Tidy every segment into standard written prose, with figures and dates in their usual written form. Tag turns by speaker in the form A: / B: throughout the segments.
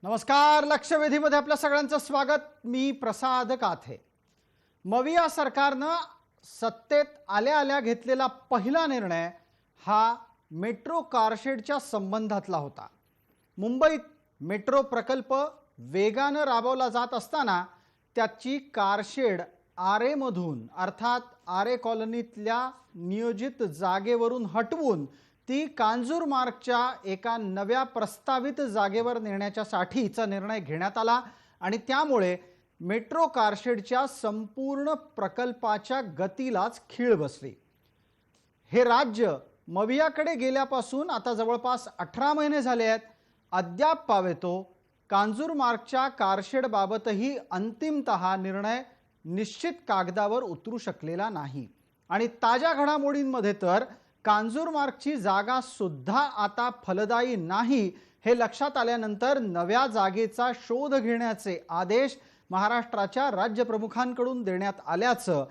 A: नमस्कार. लक्षवेधीमध्ये आपल्या सगळ्यांचं स्वागत. मी प्रसाद काथे. मविया सरकारनं सत्तेत आल्या आल्या घेतलेला पहिला निर्णय हा मेट्रो कारशेडच्या संबंधातला होता. मुंबईत मेट्रो प्रकल्प वेगानं राबवला जात असताना त्याची कारशेड आरेमधून अर्थात आरे कॉलनीतल्या नियोजित जागेवरून हटवून ती कांजूरमार्गच्या एका नव्या प्रस्तावित जागेवर नेण्याच्यासाठीचा निर्णय घेण्यात आला आणि त्यामुळे मेट्रो कारशेडच्या संपूर्ण प्रकल्पाच्या गतीलाच खीळ बसली. हे राज्य मवियाकडे गेल्यापासून आता जवळपास 18 महिने झाले आहेत. अद्याप पावेतो कांजूरमार्गच्या कारशेडबाबतही अंतिमतः निर्णय निश्चित कागदावर उतरू शकलेला नाही आणि ताज्या घडामोडींमध्ये तर कांजूरमार्गची जागा सुद्धा आता फलदायी नाही हे लक्षात आल्यानंतर नव्या जागेचा शोध घेण्याचे आदेश महाराष्ट्राच्या राज्यप्रमुखांकडून देण्यात आल्याचं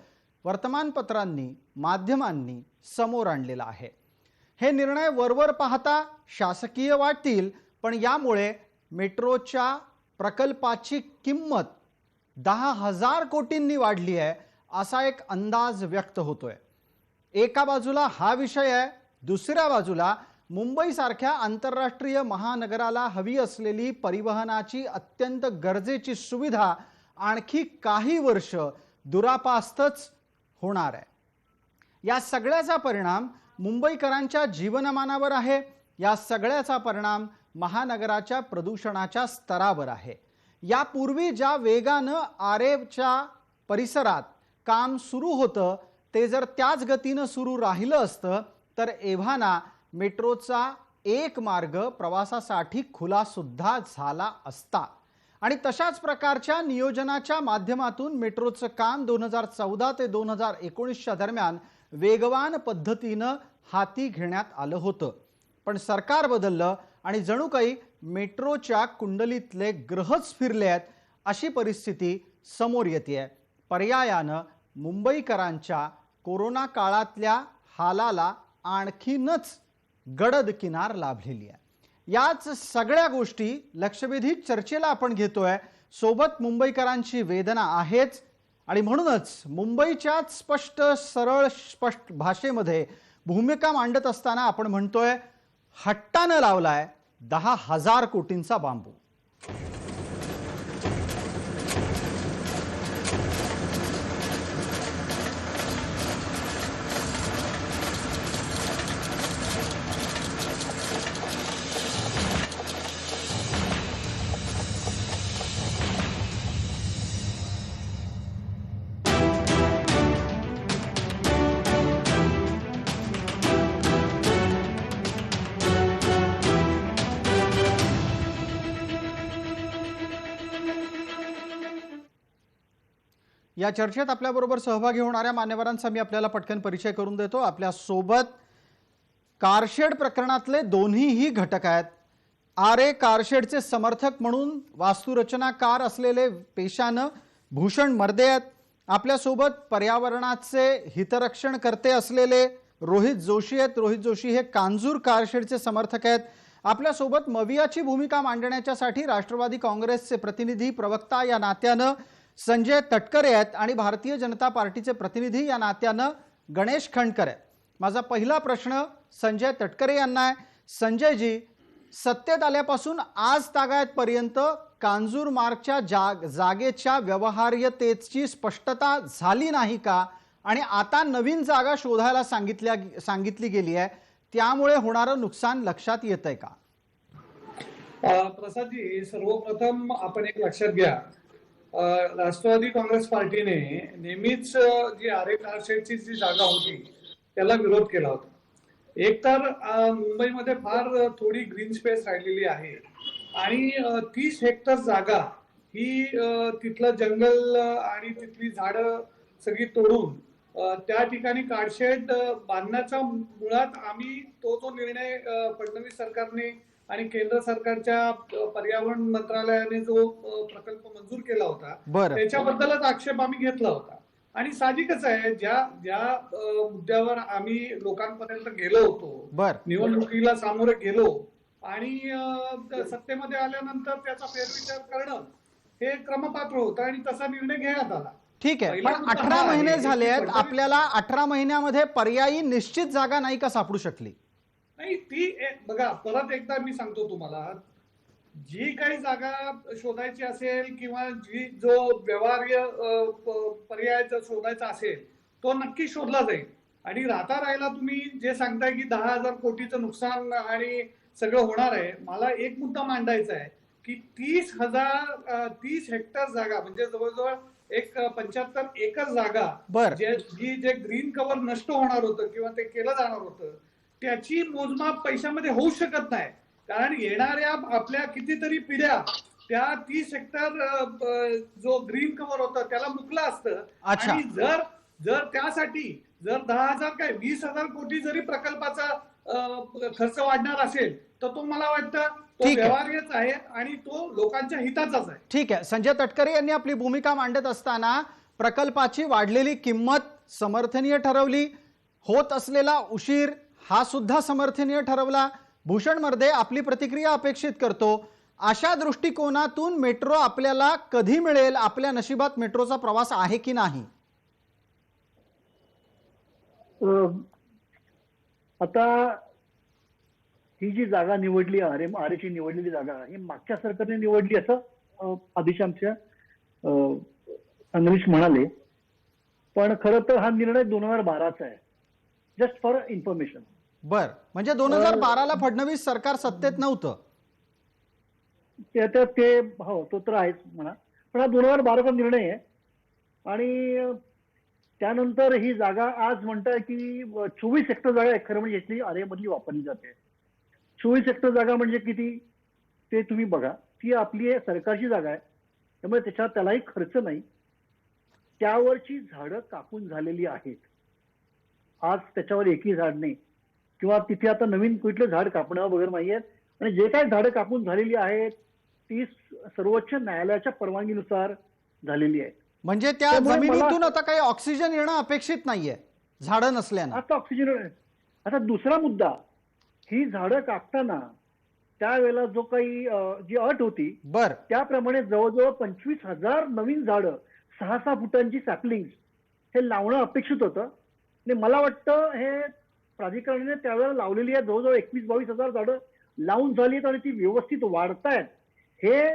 A: वर्तमानपत्रांनी माध्यमांनी समोर आणलेलं आहे. हे निर्णय वरवर पाहता शासकीय वाटतील, पण यामुळे मेट्रोच्या प्रकल्पाची किंमत 10,000 कोटींनी वाढली आहे असा एक अंदाज व्यक्त होतोय. एका बाजूला हा विषय आहे, दुसऱ्या बाजूला मुंबईसारख्या आंतरराष्ट्रीय महानगराला हवी असलेली परिवहनाची अत्यंत गरजेची सुविधा आणखी काही वर्ष दुरापास्तच होणार आहे. या सगळ्याचा परिणाम मुंबईकरांच्या जीवनमानावर आहे. या सगळ्याचा परिणाम महानगराच्या प्रदूषणाच्या स्तरावर आहे. यापूर्वी ज्या वेगानं आरेच्या परिसरात काम सुरू होतं ते जर त्याच गतीनं सुरू राहिलं असतं तर एव्हाना मेट्रोचा एक मार्ग प्रवासासाठी खुला सुद्धा झाला असता आणि तशाच प्रकारच्या नियोजनाच्या माध्यमातून मेट्रोचं काम 2014 ते 2019च्या दरम्यान वेगवान पद्धतीनं हाती घेण्यात आलं होतं. पण सरकार बदललं आणि जणू काही मेट्रोच्या कुंडलीतले ग्रहच फिरले आहेत अशी परिस्थिती समोर येते. पर्यायानं मुंबईकरांच्या कोरोना काळातल्या हालाला आणखीनच गडद किनार लाभलेली आहे. याच सगळ्या गोष्टी लक्षवेधी चर्चेला आपण घेतोय. सोबत मुंबईकरांची वेदना आहेच आणि म्हणूनच मुंबईच्याच स्पष्ट भाषेमध्ये भूमिका मांडत असताना आपण म्हणतोय हट्टानं लावलाय 10,000 कोटींचा बांबू. या चर्चेत आपल्याबरोबर सहभागी होणाऱ्या मान्यवरांचा मी आपल्याला पटकन परिचय करून देतो. आपल्या सोबत कारशेड प्रकरणातले दोन्हीही घटक आहेत. आरे कारशेडचे समर्थक म्हणून वास्तुरचनाकार असलेले पेशानं भूषण मर्दे आहेत. आपल्यासोबत पर्यावरणाचे हितरक्षण करते असलेले रोहित जोशी आहेत. रोहित जोशी हे कांजूर कारशेडचे समर्थक आहेत. आपल्यासोबत मवियाची भूमिका मांडण्याच्यासाठी राष्ट्रवादी काँग्रेसचे प्रतिनिधी प्रवक्ता या नात्यानं संजय तटकरे आहेत आणि भारतीय जनता पार्टीचे प्रतिनिधी या नात्यानं गणेश खंडकर आहेत. माझा पहिला प्रश्न संजय तटकरे यांना आहे. संजयजी, सत्तेत आल्यापासून आज तागायतपर्यंत कांजूरमार्गच्या जागेच्या व्यवहार्यतेची स्पष्टता झाली नाही का आणि आता नवीन जागा शोधायला सांगितली गेली आहे, त्यामुळे होणारं नुकसान लक्षात येतंय का?
B: प्रसादजी, सर्वप्रथम आपण एक लक्षात घ्या, राष्ट्रवादी काँग्रेस पार्टीने नेहमीच जी आरे कारशेडची जी जागा होती त्याला विरोध केला होता. एकतर मुंबईमध्ये फार थोडी ग्रीन स्पेस राहिलेली आहे आणि 30 हेक्टर जागा ही तिथलं जंगल आणि तिथली झाडं सगळी तोडून त्या ठिकाणी कारशेड बांधण्याचा मुळात आम्ही तो निर्णय फडणवीस सरकारने आणि केंद्र सरकारच्या पर्यावरण मंत्रालयाने जो प्रकल्प मंजूर केला होता त्याच्याबद्दलच आक्षेप आम्ही घेतला होता. आणि साहजिकच आहे, ज्या मुद्द्यावर आम्ही लोकांपर्यंत गेलो होतो, निवडणुकीला सामोरे गेलो, आणि सत्तेमध्ये आल्यानंतर त्याचा फेरविचार करणं हे क्रमपात्र होतं आणि तसा निर्णय घेण्यात आला.
A: ठीक आहे,
B: पहिला
A: पण
B: मुद्दा
A: 18
B: हा
A: महिने
B: आहे की
A: झाले आहेत,
B: फडणवीस
A: आपल्याला 18 महिन्यामध्ये पर्यायी निश्चित जागा नाही का सापडू शकली?
B: नाही ती बघा परत एकदा मी सांगतो तुम्हाला, जी काही जागा शोधायची असेल किंवा जो व्यवहार्य पर्याय जर शोधायचा असेल तो नक्की शोधला जाईल. आणि राहिला तुम्ही जे सांगताय की 10,000 कोटीचं नुकसान आणि सगळं होणार आहे, मला एक मुद्दा मांडायचा आहे की 30 हेक्टर जागा म्हणजे जवळजवळ एक 75 एकर जागा
A: बर,
B: जे ग्रीन कव्हर नष्ट होणार होतं किंवा ते केलं जाणार होतं त्याची मोजमाप पैशामध्ये होऊ शकत नाही. कारण येणाऱ्या आपल्या कितीतरी पिढ्या त्या 30 हेक्टर जो ग्रीन कव्हर होता त्याला मुकलं असतं.
A: अच्छा.
B: आणि जर जर त्यासाठी जर 10,000 काय 20,000 कोटी जरी प्रकल्पाचा खर्च वाढणार असेल तर तो मला वाटतं तो
A: ठीक आहे.
B: व्यवहार्यच आहे आणि तो लोकांच्या हिताचाच आहे.
A: ठीक आहे, संजय तटकरे यांनी आपली भूमिका मांडत असताना प्रकल्पाची वाढलेली किंमत समर्थनीय ठरवली, होत असलेला उशीर हा सुद्धा समर्थनीय ठरवला. भूषण मर्दे आपली प्रतिक्रिया अपेक्षित करतो. अशा दृष्टिकोनातून मेट्रो आपल्याला कधी मिळेल? आपल्या नशिबात मेट्रोचा प्रवास आहे की नाही?
C: आता ही जी जागा निवडली आरेची निवडलेली जागा ही मागच्या सरकारने निवडली असं आधीच आमच्या अनलिस्ट म्हणाले. पण खरं तर हा निर्णय 2012चा आहे. Just for information.
A: बर, म्हणजे 2012ला फडणवीस सरकार सत्तेत नव्हतं.
C: ते हो तो तर आहेच म्हणा, पण हा 2012चा निर्णय आहे. आणि त्यानंतर ही जागा आज म्हणताय की 24 हेक्टर जागा खरं म्हणजे इथली आरेमधली वापरली जाते. 24 हेक्टर जागा म्हणजे किती ते तुम्ही बघा. ती आपली सरकारची जागा आहे, त्यामुळे त्याच्यात त्यालाही खर्च नाही. त्यावरची झाडं कापून झालेली आहेत. आज त्याच्यावर एकही झाड नाही किंवा तिथे आता नवीन कुठलं झाड कापणं वगैरे नाही आहेत. आणि जे काही झाडं कापून झालेली आहेत ती सर्वोच्च न्यायालयाच्या परवानगीनुसार झालेली आहेत.
A: म्हणजे त्या जमिनीतून आता काही ऑक्सिजन येणं अपेक्षित नाहीये झाडं नसल्यानं.
C: आता ऑक्सिजन. आता दुसरा मुद्दा, ही झाडं कापताना त्यावेळेला जो काही जी अट होती
A: बर,
C: त्याप्रमाणे जवळजवळ 25,000 नवीन झाडं 6-6 फुटांची सॅपलिंग हे लावणं अपेक्षित होतं. आणि मला वाटतं हे प्राधिकरणाने त्यावेळेला लावलेली आहे. जवळजवळ 21-22,000 झाडं लावून झाली आहेत आणि ती व्यवस्थित वाढतायत. हे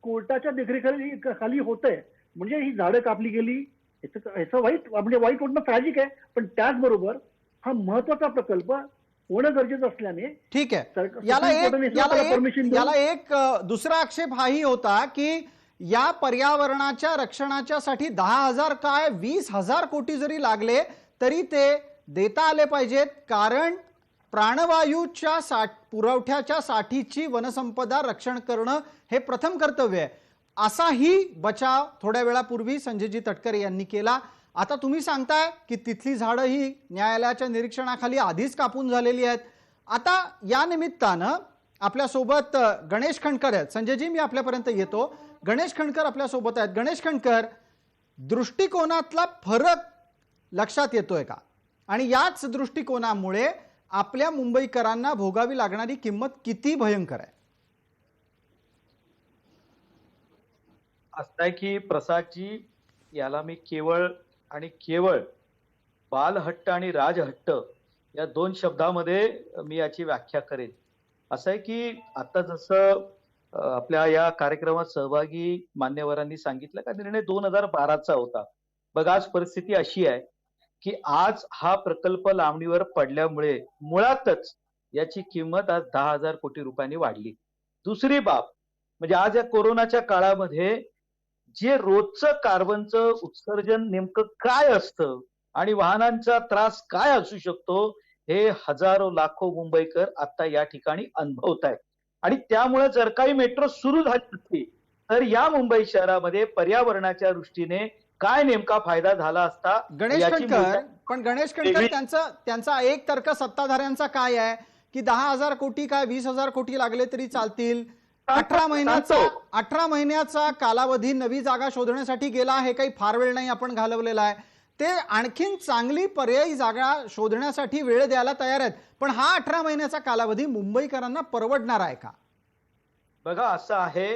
C: कोर्टाच्या देखरेखीखाली होतंय. म्हणजे ही झाडं कापली गेली याचं वाईट म्हणजे वाईट वाटणं ट्रॅजिक आहे. पण त्याचबरोबर हा महत्वाचा प्रकल्प होणं गरजेचं असल्याने
A: ठीक आहे. याला एक दुसरा आक्षेप हाही होता की या पर्यावरणाच्या रक्षणाच्यासाठी 10,000 काय 20,000 कोटी जरी लागले तरी ते देता आले पाहिजेत, कारण प्राणवायूच्या पुरवठ्याच्या साठीची वनसंपदा रक्षण करणं हे प्रथम कर्तव्य आहे. असाही बचाव थोड्या वेळापूर्वी संजयजी तटकरे यांनी केला. आता तुम्ही सांगताय की तिथली झाडं ही न्यायालयाच्या निरीक्षणाखाली आधीच कापून झालेली आहेत. आता या निमित्तानं आपल्यासोबत गणेश खंडकर आहेत. संजयजी, मी आपल्यापर्यंत येतो. गणेश खंडकर आपल्यासोबत आहेत. गणेश खंडकर, दृष्टिकोनातला फरक लक्षात येतोय का? आणि याच दृष्टिकोनामुळे आपल्या मुंबईकरांना भोगावी लागणारी किंमत किती भयंकर आहे?
D: असं आहे की प्रसादजी, याला मी केवळ आणि केवळ बालहट्ट आणि राजहट्ट या 2 शब्दामध्ये मी याची व्याख्या करेन. असं आहे की आता जसं आपल्या या कार्यक्रमात सहभागी मान्यवरांनी सांगितलं का निर्णय 2012चा होता. बघा आज परिस्थिती अशी आहे की आज हा प्रकल्प लांबणीवर पडल्यामुळे मुळातच याची किंमत आज 10,000 कोटी रुपयांनी वाढली. दुसरी बाब म्हणजे आज या कोरोनाच्या काळामध्ये जे रोजचं कार्बनचं उत्सर्जन नेमकं काय असतं आणि वाहनांचा त्रास काय असू शकतो हे हजारो लाखो मुंबईकर आता या ठिकाणी अनुभवत आहेत. आणि त्यामुळे जर काही मेट्रो सुरू झाली असती तर या मुंबई शहरामध्ये पर्यावरणाच्या दृष्टीने काय नेमका फायदा झाला असता.
A: गणेश खंडकर, पण गणेश खंडकर त्यांचा एक तर्क सत्ताधाऱ्यांचा काय आहे की 10,000 कोटी काय 20,000 कोटी लागले तरी चालतील. 18 महिन्याचा कालावधी नवी जागा शोधण्यासाठी गेला, हे काही फार वेळ नाही आपण घालवलेला आहे. ते आणखीन चांगली पर्यायी जागा शोधण्यासाठी वेळ द्यायला तयार आहेत, पण हा 18 महिन्याचा कालावधी मुंबईकरांना परवडणार आहे का?
D: बघा असं आहे,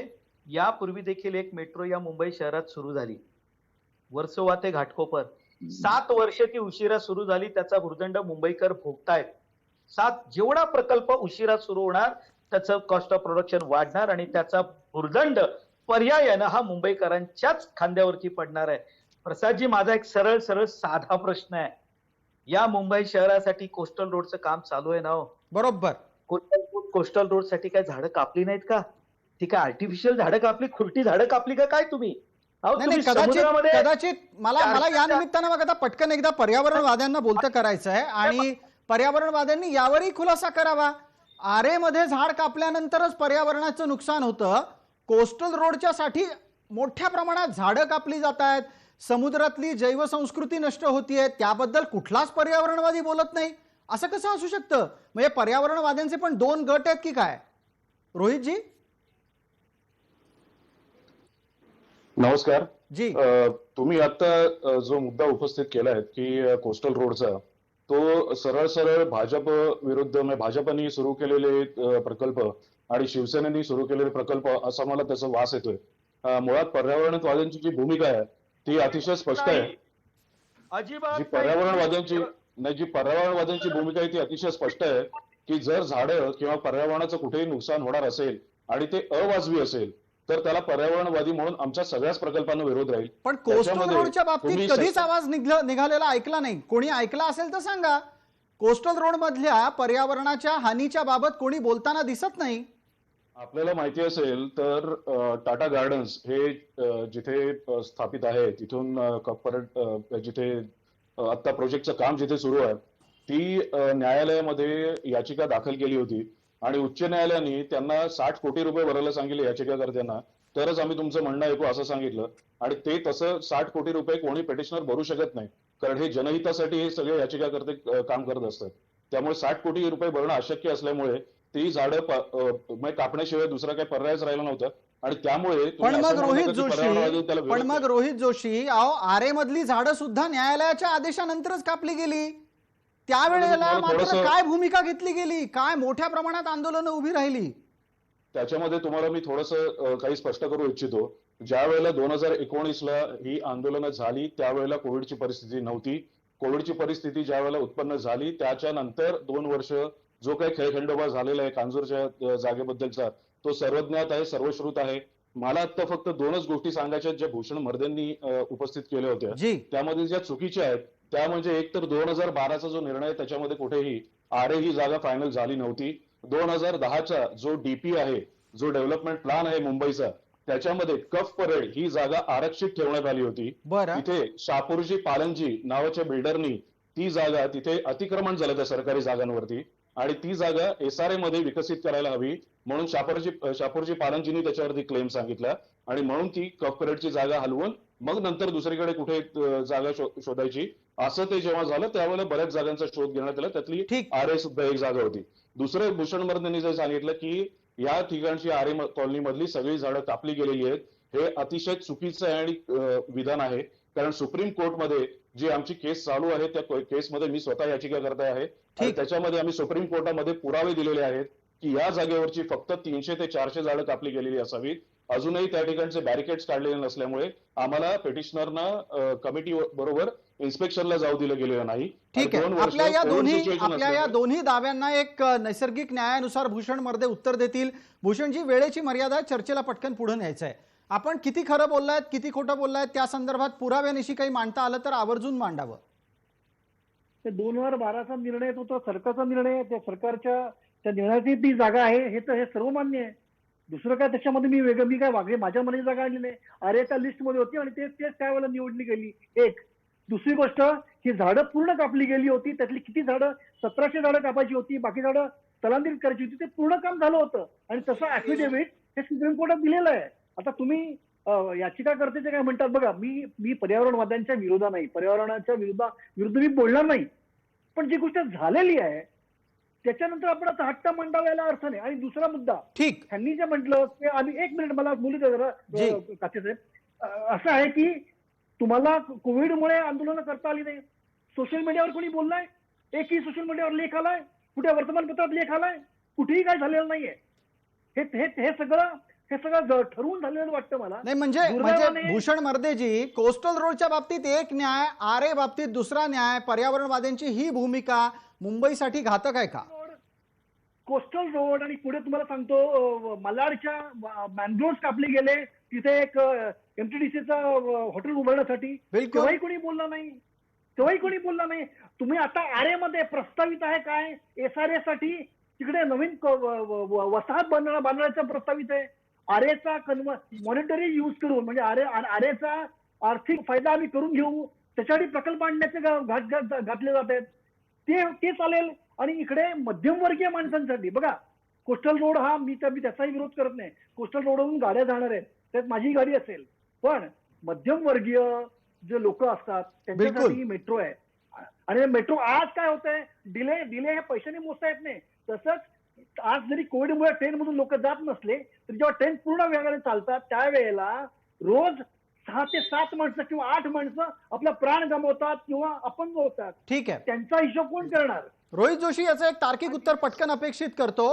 D: यापूर्वी देखील एक मेट्रो या मुंबई शहरात सुरू झाली, वर्सोवा ते घाटकोपर. 7 वर्षे ती उशिरा सुरू झाली, त्याचा भुर्दंड मुंबईकर भोगतायत. जेवढा प्रकल्प उशिरा सुरू होणार त्याचं कॉस्ट ऑफ प्रोडक्शन वाढणार आणि त्याचा भुर्दंड पर्यायानं हा मुंबईकरांच्याच खांद्यावरती पडणार आहे. प्रसादजी, माझा एक सरळ सरळ साधा प्रश्न आहे. या मुंबई शहरासाठी कोस्टल रोडचं काम चालू आहे ना हो?
A: बरोबर.
D: कोस्टल रोड साठी काय झाडं कापली नाहीत का? ती काय आर्टिफिशियल झाडं कापली, खुरटी झाडं कापली का काय तुम्ही? अहो
A: नाही
D: तुम्ही
A: नाही, कदाचित
D: समुद्रामध्ये
A: कदाचित मला मला या निमित्तानं बघा, आता पटकन एकदा पर्यावरणवाद्यांना बोलतं करायचं आहे आणि पर्यावरणवाद्यांनी यावरही खुलासा करावा. आरेमध्ये झाड कापल्यानंतरच पर्यावरणाचं नुकसान होतं. कोस्टल रोडच्या साठी मोठ्या प्रमाणात झाडं कापली जात आहेत, समुद्रातली जैवसंस्कृती नष्ट होतीये, त्याबद्दल कुठलाच पर्यावरणवादी बोलत नाही. असं कसं असू शकतं? म्हणजे पर्यावरणवाद्यांचे पण 2 गट आहेत की काय? रोहितजी
E: नमस्कार
A: जी.
E: तुम्ही आता जो मुद्दा उपस्थित केलाय की कोस्टल रोडचा, तो सरळ सरळ भाजप विरुद्ध भाजपनी सुरू केलेले प्रकल्प आणि शिवसेनेनी सुरू केलेले प्रकल्प असा मला त्याचा वास येतोय. मुळात पर्यावरणवाद्यांची जी भूमिका आहे ती अतिशय स्पष्ट आहे.
D: अजिबात
E: जी
D: नाही.
E: पर्यावरणवाद्यांची भूमिका आहे ती अतिशय स्पष्ट आहे की जर झाडं किंवा पर्यावरणाचं कुठेही नुकसान होणार असेल आणि ते अवाजवी असेल तर त्याला पर्यावरणवादी म्हणून आमच्या सगळ्याच प्रकल्पांना विरोध राहील.
A: पण कोस्टल
E: त्याच्यामध्ये
A: रोडच्या बाबतीत
E: तुम्ही
A: कधीच आवाज निघालेला ऐकला नाही. कोणी ऐकला असेल तर सांगा. कोस्टल रोड मधल्या पर्यावरणाच्या हानीच्या बाबत कोणी बोलताना दिसत नाही.
E: आपल्याला माहिती असेल तर टाटा गार्डन्स हे जिथे स्थापित आहे तिथून जिथे आता प्रोजेक्टचं काम जिथे सुरू आहे ती न्यायालयामध्ये याचिका दाखल केली होती आणि उच्च न्यायालयाने त्यांना 60 कोटी रुपये भरायला सांगितले याचिकाकर्त्यांना, तरच आम्ही तुमचं म्हणणं ऐकू असं सांगितलं. आणि ते तसं 60 कोटी रुपये कोणी पेटिशनर भरू शकत नाही, कारण हे जनहितासाठी हे सगळे याचिकाकर्ते काम करत असतात. त्यामुळे 60 कोटी रुपये भरणं अशक्य असल्यामुळे ती झाडं कापण्याशिवाय दुसरा काही पर्यायच राहिला नव्हता. आणि त्यामुळे
A: पण मग रोहित जोशी आरे मधली झाडं सुद्धा न्यायालयाच्या आदेशानंतरच कापली गेली. त्यावेळेला मात्र काय भूमिका घेतली गेली? काय मोठ्या प्रमाणात आंदोलनं उभी राहिली?
E: त्याच्यामध्ये तुम्हाला मी थोडंसं काही स्पष्ट करू इच्छितो. ज्या वेळेला 2019ला ही आंदोलनं झाली त्यावेळेला कोविडची परिस्थिती नव्हती. कोविडची परिस्थिती ज्या वेळेला उत्पन्न झाली त्याच्या नंतर 2 वर्ष जो काही खेळखंडोबा झालेला आहे कांजूरच्या जागेबद्दलचा तो सर्वज्ञात आहे, सर्वश्रुत आहे. मला आता फक्त 2च गोष्टी सांगायच्या ज्या भूषण मर्देंनी उपस्थित केल्या होत्या. त्यामध्ये ज्या चुकीच्या आहेत त्या म्हणजे एक तर 2012चा जो निर्णय त्याच्यामध्ये कुठेही आरे ही जागा फायनल झाली नव्हती. 2010चा जो डीपी आहे, जो डेव्हलपमेंट प्लॅन आहे मुंबईचा, त्याच्यामध्ये कफ परेड ही जागा आरक्षित ठेवण्यात आली होती. तिथे शापूरजी पालनजी नावाच्या बिल्डरनी ती जागा तिथे अतिक्रमण झालं त्या सरकारी जागांवरती आणि ती जागा SRA मध्ये विकसित करायला हवी म्हणून शापूरजी पालनजींनी त्याच्यावरती क्लेम सांगितला आणि म्हणून ती कफ परेडची जागा हलवून मग नंतर दुसरीकडे कुठे जागा शोधायची असं ते जेव्हा झालं त्यावेळेला बऱ्याच जागांचा शोध घेण्यात आला. त्यातली आरे सुद्धा एक जागा होती. दुसरं भूषण मर्देंनी जे सांगितलं की या ठिकाणची आरे कॉलनी मधली सगळी झाडं कापली गेलेली आहेत, हे अतिशय चुकीचं आहे आणि विधान आहे. कारण सुप्रीम कोर्टमध्ये जी आमची केस चालू आहे त्या केसमध्ये मी स्वतः याचिका करता आहे आणि त्याच्यामध्ये आम्ही सुप्रीम कोर्टामध्ये पुरावे दिलेले आहेत की या जागेवरची फक्त 300 ते 400 झाडं कापली गेलेली असावीत. अजूनही त्या ठिकाणचे बॅरिकेड्स काढलेले नसल्यामुळे आम्हाला पेटिशनरना कमिटी बरोबर इन्स्पेक्शनला जाऊ दिलं गेलेलं नाही.
A: ठीक आहे. आपल्या या दोन्ही दाव्यांना एक नैसर्गिक न्यायानुसार भूषण मर्दे उत्तर देतील. भूषणजी, वेळेची मर्यादा चर्चेला पटकन पुढे न्यायचं आहे. आपण किती खरं बोललायत किती खोटं बोललायत त्या संदर्भात पुराव्यानिशी काही मांडता आलं तर आवर्जून मांडावं.
C: 2012चा निर्णय तो सरकारचा निर्णय, त्या सरकारच्या त्या निर्णयाची ती जागा आहे हे तर हे सर्व मान्य आहे. दुसरं काय त्याच्यामध्ये मी काय वागले, माझ्या मनाची जागा आणली नाही. आरेच्या लिस्टमध्ये होती आणि तेच त्यावेळेला निवडली गेली. एक दुसरी गोष्ट, ही झाडं पूर्ण कापली गेली होती. त्यातली किती झाडं, 1700 झाडं कापायची होती, बाकी झाडं स्थलांतरित करायची होती. ते पूर्ण काम झालं होतं आणि तसं ऍफिडेव्हिट हे सुप्रीम कोर्टात दिलेलं आहे. आता तुम्ही याचिकाकर्ते काय म्हणतात बघा, मी पर्यावरणवाद्यांच्या विरोधात नाही, पर्यावरणाच्या विरुद्ध मी बोलणार नाही, पण जी गोष्ट झालेली आहे त्याच्यानंतर आपण आता हट्ट मंडावायला अर्थ नाही. आणि दुसरा मुद्दा, त्यांनी जे म्हटलं की आम्ही, 1 मिनिट मला बोलू द्या जरा काचे साहेब, असं आहे की तुम्हाला कोविडमुळे आंदोलनं करता आली नाही. सोशल मीडियावर कोणी बोललाय? एकही सोशल मीडियावर लेख आलाय? कुठे वर्तमानपत्रात लेख आलाय? कुठेही काय झालेलं नाहीये. हे सगळं ठरवून झालेलं वाटतं मला.
A: नाही म्हणजे
C: दुर्दैवाने
A: भूषण मर्देजी, कोस्टल रोडच्या बाबतीत एक न्याय, आरे बाबतीत दुसरा न्याय, पर्यावरणवाद्यांची ही भूमिका मुंबईसाठी घातक आहे का?
C: कोस्टल रोड आणि पुढे तुम्हाला सांगतो मलाडच्या मॅनग्रोव्ह कापले गेले, तिथे एक एमटीडीसीचं हॉटेल उभारण्यासाठी.
A: बिलकुल.
C: तेव्हाही कोणी बोलला नाही. तुम्ही आता आरेमध्ये प्रस्तावित आहे काय SRA साठी? तिकडे नवीन वसाहत बांधण्याचा प्रस्तावित आहे. आरेचा मॉनिटरी यूज करून, म्हणजे आरेचा आर्थिक फायदा आम्ही करून घेऊ, त्याच्यासाठी प्रकल्प आणण्याचे घातले जात आहेत. ते चालेल. आणि इकडे मध्यमवर्गीय माणसांसाठी बघा, कोस्टल रोड हा मी त्याचाही विरोध करत नाही. कोस्टल रोडवरून गाड्या जाणार आहेत, त्यात माझी गाडी असेल, पण मध्यमवर्गीय जे लोक असतात त्यांच्यासाठी मेट्रो आहे. आणि मेट्रो आज काय होतंय, डिले हे पैशाने मोजता येत नाही. तसंच आज जरी कोविडमुळे ट्रेनमधून लोक जात नसले तरी जेव्हा ट्रेन पूर्ण वेगाने चालतात त्यावेळेला रोज 6 ते 7 माणसं किंवा 8 माणसं आपला प्राण गमावतात किंवा अपंग होतात.
A: ठीक आहे.
C: त्यांचा हिशोब कोण करणार?
A: रोहित जोशी याचं एक तार्किक उत्तर पटकन अपेक्षित करतो.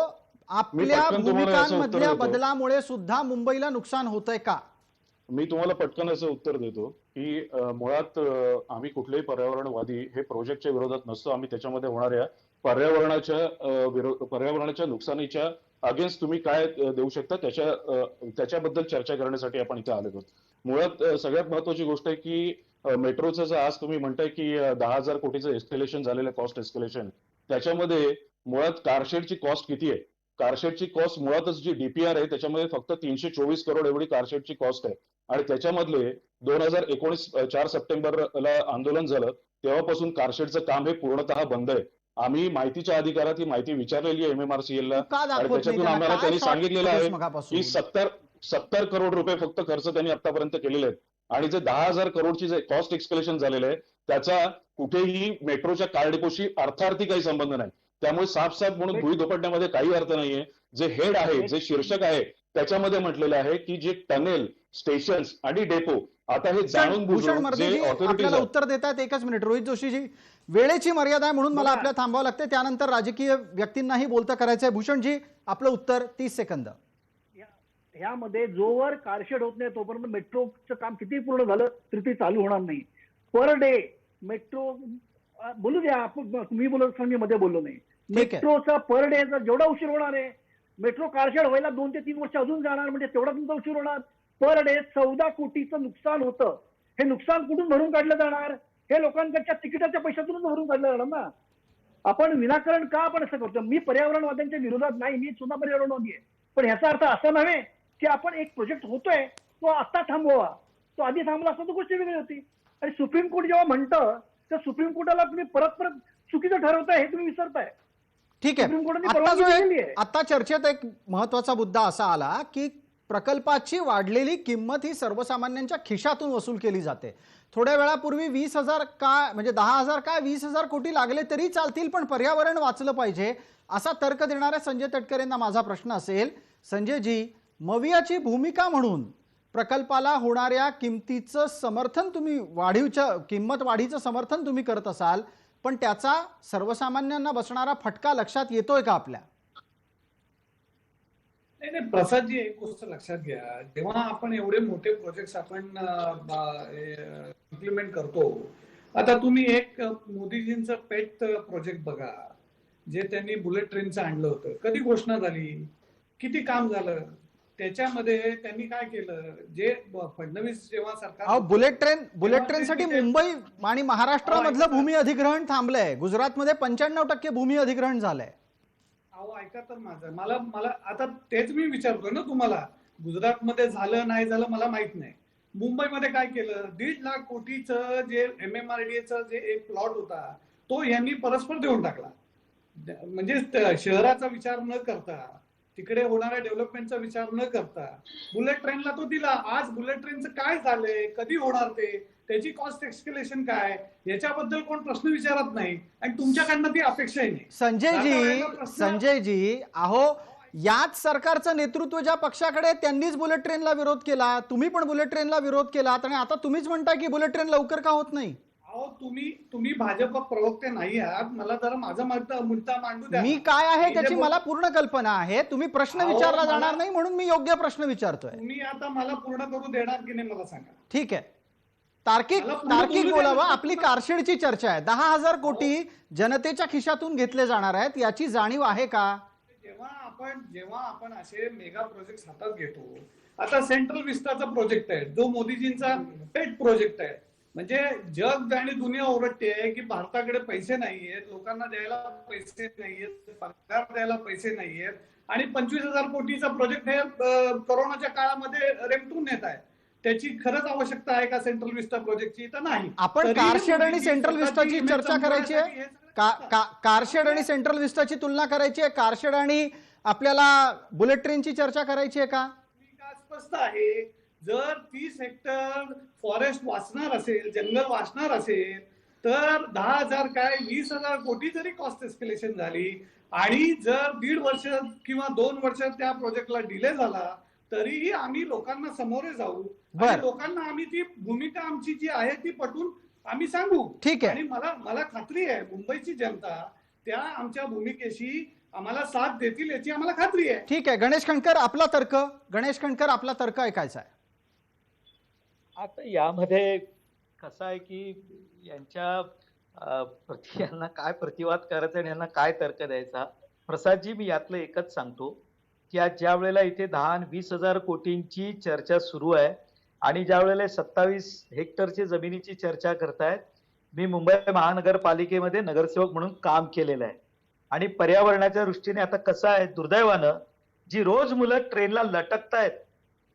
A: आपल्या
E: पटकन तुम्हाला याचं उत्तर
A: भूमिकांमधल्या
E: देतो.
A: बदलामुळे सुद्धा मुंबईला नुकसान होतंय का?
E: मी तुम्हाला पटकन असं उत्तर देतो की मुळात आम्ही कुठलेही पर्यावरणवादी हे प्रोजेक्टच्या विरोधात नसतो. आम्ही त्याच्यामध्ये होणाऱ्या पर्यावरणाच्या नुकसानीच्या अगेन्स्ट तुम्ही काय देऊ शकता त्याच्याबद्दल चर्चा करण्यासाठी आपण इथे आलो आहोत. मुळात सगळ्यात महत्वाची गोष्ट आहे की मेट्रोचं जर आज तुम्ही म्हणताय की 10,000 कोटीचं एस्केलेशन झालेलं कॉस्ट एस्केलेशन, त्याच्यामध्ये मुळात कारशेडची कॉस्ट किती आहे? कारशेडची कॉस्ट मुळातच जी डीपीआर आहे त्याच्यामध्ये फक्त 324 करोड एवढी कारशेडची कॉस्ट आहे. आणि त्याच्यामधले 2019 4 सप्टेंबरला आंदोलन झालं तेव्हापासून कारशेडचं काम हे पूर्णतः बंद आहे. आम्ही माहितीच्या अधिकारात ही माहिती विचारलेली आहे MMRCL ला,
A: का
E: आणि
A: दाखवत नाही
E: त्याच्यातून
A: त्यांना?
E: आम्हाला
A: काय
E: त्यांनी
A: शॉर्ट
E: सांगितलेलं आहे
A: मगापासून?
E: की 70 करोड रुपये फक्त खर्च त्यांनी आतापर्यंत केलेले आहेत. आणि जे 10,000 करोडची जे कॉस्ट एक्सकेलेशन झालेलं आहे त्याचा कुठेही मेट्रोच्या कार डेपोशी अर्थार्थी काही संबंध नाही. त्यामुळे साफ म्हणून भुई धोपटण्यामध्ये काही अर्थ नाहीये. जे हेड आहे, जे शीर्षक आहे त्याच्यामध्ये म्हटलेलं आहे की जे टनेल, स्टेशन्स आणि डेपो आता हे जाणून
A: भूषण
E: बुजून
A: मर्देजी
E: जे ऑथॉरिटीज
A: आपल्याला उत्तर देतात. एकच मिनिट रोहित जोशीजी, वेळेची मर्यादा आहे म्हणून मला
C: बघा.
A: आपल्या थांबावं लागते. त्यानंतर राजकीय व्यक्तींनाही बोलतं करायचंय. भूषणजी आपलं उत्तर 30 सेकंद.
C: ह्यामध्ये जोवर कारशेड होत नाही तोपर्यंत मेट्रोचं काम किती पूर्ण झालं तरी ते चालू होणार नाही. पर डे मेट्रो बोलू द्या, तुम्ही बोलत मी मध्ये बोललो नाही.
A: ठीक आहे.
C: मेट्रोचा पर डे जेवढा उशीर होणार आहे, मेट्रो कारशेड व्हायला 2 ते 3 वर्ष अजून जाणार, म्हणजे तेवढा तुमचा उशीर होणार. पर डे 14 कोटीचं नुकसान होतं. हे नुकसान कुठून भरून काढलं जाणार? हे लोकांच्या तिकिटाच्या पैशातूनच भरून काढलं जाणार ना. आपण विनाकारण का आपण असं करतो? मी पर्यावरणवाद्यांच्या विरोधात नाही, मी सुद्धा पर्यावरणवादी आहे, पण ह्याचा अर्थ असा नव्हे की आपण एक प्रोजेक्ट होतोय तो आता थांबवा. तो आधी थांबला असता तर गोष्ट वेगळी होती. आणि सुप्रीम कोर्ट जेव्हा म्हणतं तर सुप्रीम कोर्टाला तुम्ही परत चुकीचं ठरवताय हे तुम्ही विसरताय.
A: ठीक आहे.
C: सुप्रीम कोर्टाने
A: आता
C: परवानगी
A: जो
C: दिलेली
A: एक
C: आहे.
A: आता चर्चेत एक महत्वाचा मुद्दा असा आला की प्रकल्पाची वाढलेली किंमत ही सर्वसामान्यांच्या खिशातून वसूल केली जाते. थोड्या वेळापूर्वी 20,000 काय म्हणजे 10,000 काय 20,000 कोटी लागले तरी चालतील, पण पर्यावरण वाचलं पाहिजे असा तर्क देणाऱ्या संजय तटकरेंना माझा प्रश्न असेल, संजयजी, मवियाची भूमिका म्हणून प्रकल्पाला होणाऱ्या किमतीचं समर्थन तुम्ही किंमत वाढीचं समर्थन तुम्ही करत असाल, पण त्याचा सर्वसामान्यांना बसणारा फटका लक्षात येतोय का आपल्या?
B: नाही प्रसादजी, एक गोष्ट लक्षात घ्या, जेव्हा आपण एवढे मोठे प्रोजेक्ट आपण इम्प्लिमेंट करतो, आता तुम्ही एक मोदीजींचं पेट प्रोजेक्ट बघा, जे त्यांनी बुलेट ट्रेनचं आणलं होतं. कधी घोषणा झाली, किती काम झालं, त्याच्यामध्ये त्यांनी काय केलं, जे फडणवीस जेव्हा सरकार
A: बुलेट ट्रेनसाठी मुंबई आणि महाराष्ट्रामधलं भूमी अधिग्रहण थांबलंय. गुजरातमध्ये 95% भूमी अधिग्रहण झालंय.
B: अहो ऐका तर माझं, मला आता तेच मी विचारतोय ना तुम्हाला. गुजरातमध्ये झालं नाही झालं मला माहित नाही. मुंबईमध्ये काय केलं, 1.5 लाख कोटीचं जे MMRDAचं जे एक प्लॉट होता तो यांनी परस्पर देऊन टाकला. म्हणजे शहराचा विचार न करता, तिकडे होणाऱ्या डेव्हलपमेंटचा विचार न करता बुलेट ट्रेनला तो दिला. आज बुलेट ट्रेनचं काय झालंय, कधी होणार ते, त्याची कॉस्ट एक्सकेलेशन काय, याच्याबद्दल कोण प्रश्न विचारत नाही आणि तुमच्याकडनं ती अपेक्षाही नाही.
A: संजयजी, अहो याच सरकारचं नेतृत्व ज्या पक्षाकडे आहे, त्यांनीच बुलेट ट्रेनला विरोध केला. तुम्ही पण बुलेट ट्रेनला विरोध केला आणि आता तुम्हीच म्हणताय की बुलेट ट्रेन लवकर का होत नाही.
B: अहो तुम्ही भाजप प्रवक्ते नाही आहात. मला जरा माझा मुद्दा मांडू द्या.
A: मी काय आहे
B: मी
A: त्याची
B: जे
A: मला पूर्ण कल्पना आहे. तुम्ही प्रश्न
B: अहो,
A: विचारला
B: मला-
A: जाणार नाही म्हणून मी योग्य प्रश्न विचारतोय.
B: तुम्ही आता मला पूर्ण करू देणार की नाही मला सांगा.
A: ठीक आहे, तार्किक
B: मला पूर्ण
A: तार्किक
B: बोलू
A: बोलावं.
B: द्या.
A: आपली कारशेडची चर्चा आहे. 10,000 कोटी जनतेच्या खिशातून घेतले जाणार आहेत, याची जाणीव आहे का?
B: जेव्हा आपण असे मेगा प्रोजेक्ट हातात घेतो, आता सेंट्रल विस्ताचा प्रोजेक्ट आहे जो मोदीजींचा पेट प्रोजेक्ट आहे. म्हणजे जग आणि दुनिया ओरडते की भारताकडे पैसे नाहीयेत, लोकांना द्यायला पैसे नाहीयेत, पगार द्यायला पैसे नाहीयेत आणि 25,000 कोटीचा प्रोजेक्ट हे कोरोनाच्या काळामध्ये रेमटून नेत आहे. त्याची खरंच आवश्यकता आहे का सेंट्रल विस्टा प्रोजेक्टची? तर नाही.
A: आपण
B: तरीही
A: कारशेड आणि
B: मोदीजी
A: सेंट्रल
B: स्वतःची
A: विस्टाची
B: image
A: चर्चा करायची आहे.
B: हे सगळं
A: कारशेड आणि सेंट्रल विस्टाची तुलना करायची आहे. कारशेड आणि आपल्याला बुलेट ट्रेनची चर्चा करायची आहे का?
B: भूमिका स्पष्ट आहे. जर 30 हेक्टर फॉरेस्ट वाचणार असेल, जंगल वाचणार असेल, तर 10,000 काय 20,000 कोटी जरी कॉस्ट एस्केलेशन झाली आणि जर 1.5 वर्ष किंवा 2 वर्ष त्या प्रोजेक्टला डिले झाला तरीही आम्ही लोकांना सामोरे जाऊ
A: बर.
B: आणि लोकांना आम्ही ती भूमिका आमची जी आहे ती पटवून आम्ही सांगू.
A: ठीक आहे.
B: आणि मला खात्री आहे मुंबईची जनता त्या आमच्या भूमिकेशी आम्हाला साथ देतील याची आम्हाला खात्री आहे.
A: ठीक आहे. गणेश खंडकर आपला तर्क. गणेश खंडकर आपला तर्क ऐकायचा आहे.
D: आता यामध्ये कसं आहे की यांना काय प्रतिवाद करायचा आणि यांना काय तर्क द्यायचा. प्रसादजी, मी यातलं एकच सांगतो की आज ज्या वेळेला इथे 10 आणि 20,000 कोटींची चर्चा सुरू आहे आणि ज्या वेळेला 27 हेक्टरची जमिनीची चर्चा करतायत, मी मुंबई महानगरपालिकेमध्ये नगरसेवक म्हणून काम केलेलं आहे आणि पर्यावरणाच्या दृष्टीने आता कसं आहे, दुर्दैवानं जी रोज मुलं ट्रेनला लटकतायत,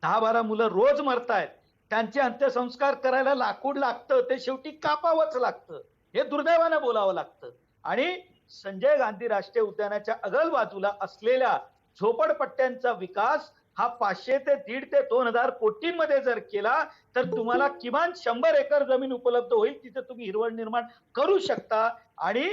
D: 10-12 मुलं रोज मरतायत, त्यांचे अंत्यसंस्कार करायला लाकूड लागतं, ते शेवटी कापावंच लागतं, हे दुर्दैवानं बोलावं लागतं. आणि संजय गांधी राष्ट्रीय उद्यानाच्या अगल बाजूला असलेल्या झोपडपट्ट्यांचा विकास हा 500 ते 1.5 ते 2,000 कोटींमध्ये जर केला तर तुम्हाला किमान 100 एकर जमीन उपलब्ध होईल. तिथे तुम्ही हिरवळ निर्माण करू शकता आणि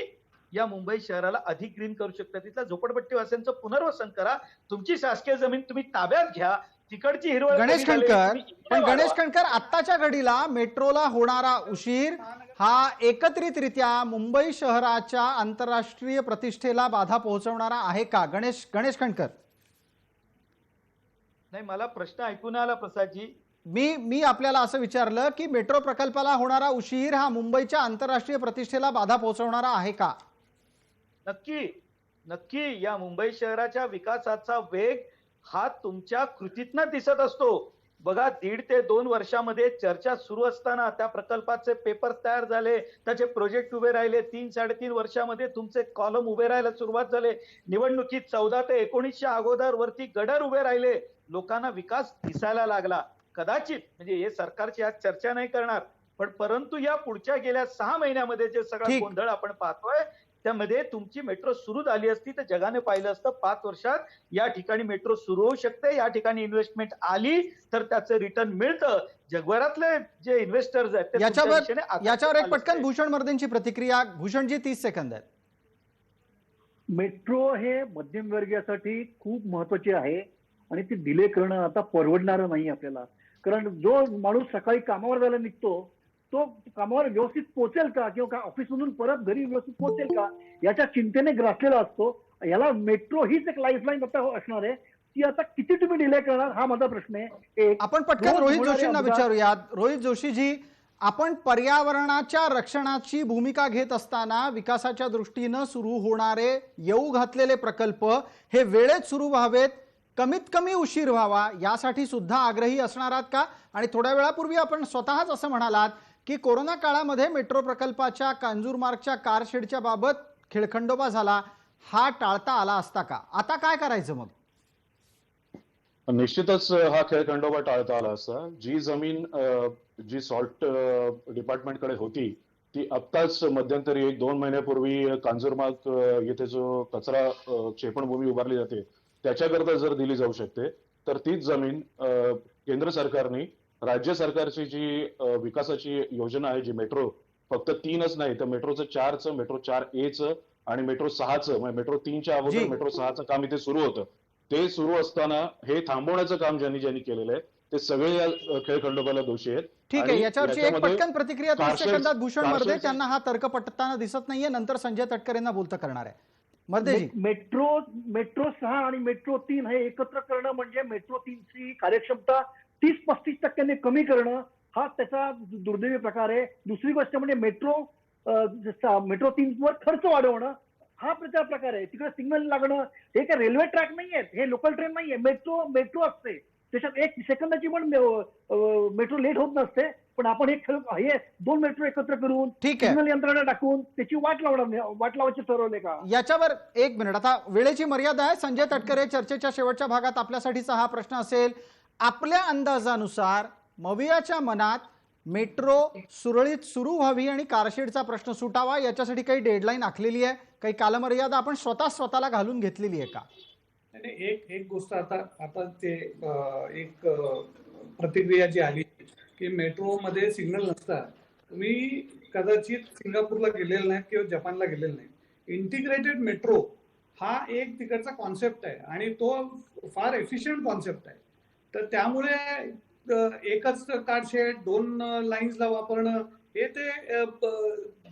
D: या मुंबई शहराला अधिक ग्रीन करू शकता. तिथल्या झोपडपट्टीवासियांचं पुनर्वसन करा, तुमची शासकीय जमीन तुम्ही ताब्यात घ्या, तिकडची हिरवळ.
A: गणेश खंडकर, पण गणेश खंडकर, आत्ताच्या घडीला मेट्रोला होणारा उशीर हा एकत्रितरित्या मुंबई शहराच्या आंतरराष्ट्रीय प्रतिष्ठेला बाधा पोहोचवणारा आहे का? गणेश खंडकर,
D: नाही, मला प्रश्न ऐकून आला प्रसादजी.
A: मी आपल्याला असं विचारलं की मेट्रो प्रकल्पाला होणारा उशीर हा मुंबईच्या आंतरराष्ट्रीय प्रतिष्ठेला बाधा पोहोचवणारा आहे का?
D: नक्की या मुंबई शहराच्या विकासाचा वेग हा तुमच्या कृतीतनं दिसत असतो. बघा, 1.5 ते 2 वर्षामध्ये चर्चा सुरू असताना त्या प्रकल्पाचे पेपर तयार झाले, त्याचे प्रोजेक्ट उभे राहिले. 3-3.5 वर्षामध्ये तुमचे कॉलम उभे राहायला सुरुवात झाले. निवडणुकीत 14 ते 19 अगोदर वरती गडर उभे राहिले. लोकांना विकास दिसायला लागला. कदाचित म्हणजे हे सरकारची आज चर्चा नाही करणार, पण परंतु या पुढच्या गेल्या 6 महिन्यामध्ये जे सगळा
A: ठीक.
D: गोंधळ आपण पाहतोय त्यामध्ये तुमची मेट्रो सुरू झाली असती तर जगाने पाहिलं असतं 5 वर्षात या ठिकाणी मेट्रो सुरू होऊ शकते. या ठिकाणी इन्व्हेस्टमेंट आली तर त्याचं रिटर्न मिळतं. जगभरातले जे इन्व्हेस्टर्स आहेत ते तुमच्या दिशेने आकर्षित
A: याच्यावर एक
D: झाले
A: पटकन
D: असते.
A: भूषण मर्देंची प्रतिक्रिया. भूषणजी 30 सेकंद आहेत.
C: मेट्रो हे मध्यमवर्गीयासाठी खूप महत्वाची आहे आणि ती डिले करणं आता परवडणारं नाही आपल्याला. कारण जो माणूस सकाळी कामावर जायला निघतो तो कामावर व्यवस्थित पोहोचेल का किंवा ऑफिसमधून परत घरी व्यवस्थित पोहोचेल का याच्या चिंतेने ग्रासलेला असतो. याला मेट्रो हीच एक लाईफलाईन आता असणार आहे. ती आता किती तुम्ही डिले करणार हा माझा प्रश्न आहे.
A: आपण पटकन रोहित जोशींना विचारूयात. रोहित जोशीजी, आपण पर्यावरणाच्या रक्षणाची भूमिका घेत असताना विकासाच्या दृष्टीनं सुरू होणारे येऊ घातलेले प्रकल्प हे वेळेत सुरू व्हावेत, कमीत कमी उशीर व्हावा यासाठी सुद्धा आग्रही असणार आहात का? आणि थोड्या वेळापूर्वी आपण स्वतःच असं म्हणालात की कोरोना काळामध्ये मेट्रो प्रकल्पाच्या कांजूरमार्गच्या कारशेडच्या बाबत खेळखंडोबा झाला, हा टाळता आला असता का? आता काय करायचं मग?
E: निश्चितच हा खेळखंडोबा टाळता आला असता. जी जमीन जी सॉल्ट डिपार्टमेंटकडे होती ती आत्ताच मध्यंतरी 1-2 महिन्यापूर्वी कांजूरमार्ग येथे जो कचरा क्षेपणभूमी उभारली जाते त्याच्याकरता जर दिली जाऊ शकते तर तीच जमीन केंद्र सरकारने राज्य सरकारची जी विकासाची योजना आहे, जी मेट्रो फक्त 3च नाही तर मेट्रोचं 4चं, मेट्रो 4A चं आणि मेट्रो 6चं, म्हणजे मेट्रो 3च्या अगोदर मेट्रो 6चं काम इथे सुरू होतं. ते सुरू असताना हे थांबवण्याचं काम ज्यांनी केलेलं आहे ते सगळे या खेळखंडोबाला दोषी आहेत.
A: ठीक आहे,
E: आणि
A: याच्यावरची एक
E: याच्यामध्ये
A: पटकन प्रतिक्रिया 30
E: कारशेड-
A: सेकंदात भूषण मर्दे,
E: कारशेड-
A: त्यांना हा तर्क पटताना दिसत नाहीये, नंतर संजय तटकरेंना बोलतं करणार आहे. मर्देजी,
C: मेट्रो 6 आणि मेट्रो 3 हे एकत्र करणं म्हणजे मेट्रो 3ची कार्यक्षमता 30-35% कमी करणं हा त्याचा दुर्दैवी प्रकार आहे. दुसरी गोष्ट म्हणजे मेट्रो 3 वर खर्च वाढवणं हा त्याचा प्रकार आहे. तिकडे सिग्नल लागणं, हे काय रेल्वे ट्रॅक नाहीये, हे लोकल ट्रेन नाहीये, मेट्रो असते. त्याच्यात 1 सेकंदाची पण मेट्रो लेट होत नसते. पण आपण हे 2 मेट्रो एकत्र करून
A: ठीक आहे.
C: सिग्नल यंत्रणा टाकून त्याची वाट लावायची ठरवले का?
A: याच्यावर 1 मिनिट, आता वेळेची मर्यादा आहे. संजय तटकरे, चर्चेच्या शेवटच्या भागात आपल्यासाठीचा हा प्रश्न असेल, आपल्या अंदाजानुसार मवियाच्या मनात मेट्रो सुरळीत सुरू व्हावी आणि कारशेडचा प्रश्न सुटावा याच्यासाठी काही डेडलाईन आखलेली आहे, काही कालमर्यादा आपण स्वतःला घालून घेतलेली आहे का?
B: आणि एक गोष्ट आता ते एक प्रतिक्रिया जी आली की मेट्रोमध्ये सिग्नल नसतात. तुम्ही कदाचित सिंगापूरला गेलेलं नाही किंवा जपानला गेलेलं नाही. इंटिग्रेटेड मेट्रो हा एक तिकडचा कॉन्सेप्ट आहे आणि तो फार एफिशियंट कॉन्सेप्ट आहे. तर त्यामुळे एकच कारशेड 2 लाईन्सला वापरणं हे ते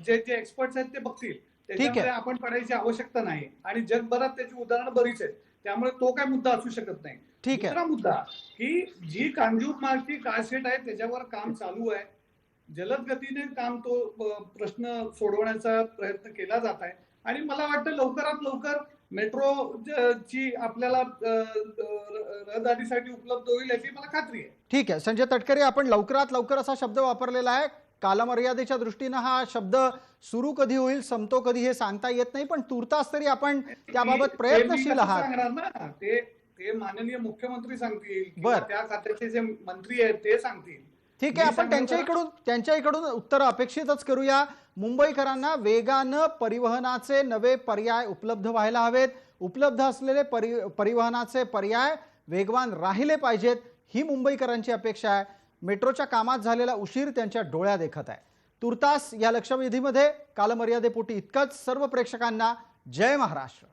B: जे एक्सपर्ट्स आहेत ते बघतील. त्याच्यामध्ये आपण पडायची आवश्यकता नाही आणि जगभरात त्याची उदाहरणं बरीच आहेत. त्यामुळे तो काय मुद्दा असू शकत नाही.
A: ठीक आहे.
B: दुसरा मुद्दा की जी कांजूर मार्गची कारशेड आहे त्याच्यावर काम चालू आहे. जलद गतीने काम तो प्रश्न सोडवण्याचा प्रयत्न केला जात आहे आणि मला वाटतं लवकरात लवकर मेट्रो ची आपल्याला रहदारीसाठी उपलब्ध होईल याची मला खात्री आहे.
A: ठीक आहे संजय तटकरे, आपण लवकरात लवकर असा शब्द वापरलेला आहे. कालमर्यादेच्या दृष्टीनं हा शब्द सुरू कधी होईल, संपतो कधी हे सांगता येत नाही, पण तुर्तास तरी आपण त्याबाबत प्रयत्नशील आहात.
B: सांगणार ना, ते माननीय मुख्यमंत्री सांगतील,
A: बरं.
B: त्या खात्याचे जे मंत्री आहेत ते सांगतील.
A: ठीक आहे, आपण त्यांच्याकडून उत्तर अपेक्षितच करूया. मुंबईकरांना वेगानं परिवहनाचे नवे पर्याय उपलब्ध व्हायला हवेत. उपलब्ध असलेले परिवहनाचे पर्याय वेगवान राहिले पाहिजेत, ही मुंबईकरांची अपेक्षा आहे. मेट्रोच्या कामात झालेला उशीर त्यांच्या डोळ्या देखत आहे. तुर्तास या लक्षवेधीमध्ये कालमर्यादेपोटी इतकंच. सर्व प्रेक्षकांना जय महाराष्ट्र.